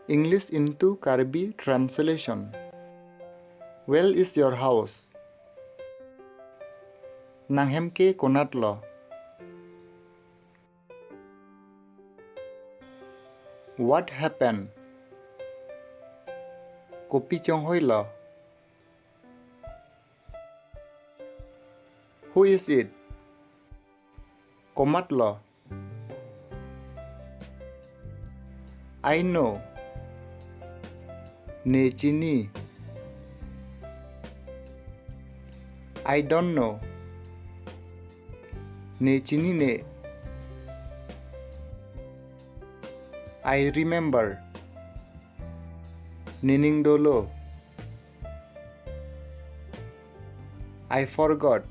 English into Karbi translation. Where is your house? Nanghem ke konat lo. What happened? Kopi chong hoi lo. Who is it? Komat lo. I know. Ne chini. I don't know. Ne chini ne. I remember. Nining dolo. I forgot.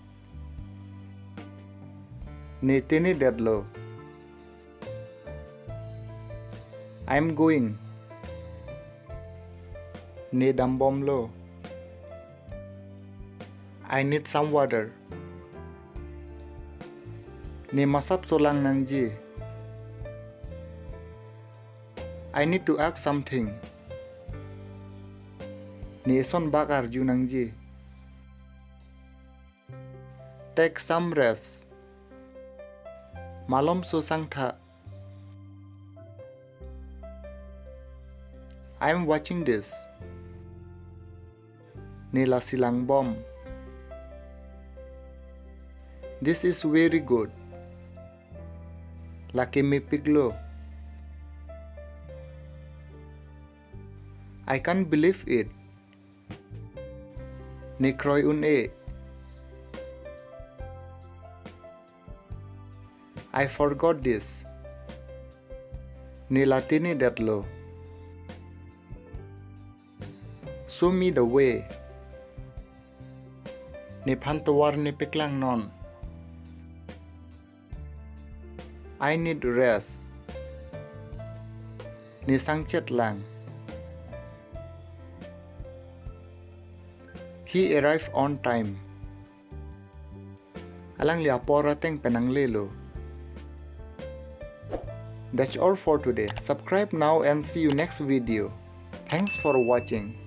Ne tene dadlo. I'm going. Ne dambom lo. I need some water. Ne masap solang nangji. I need to ask something. Ne son bakar ju nangji. Take some rest. Malom susang tha. I am watching this. Nila silang bom. This is very good. Laki me piglo. I can't believe it. Ni kroy un e. I forgot this. Ni latini datlo. Show me the way. Ni pantawar ni piklang non. I need rest. Ni sangchet lang. He arrived on time. Alang liapora teng penang lelo. That's all for today. Subscribe now and see you next video. Thanks for watching.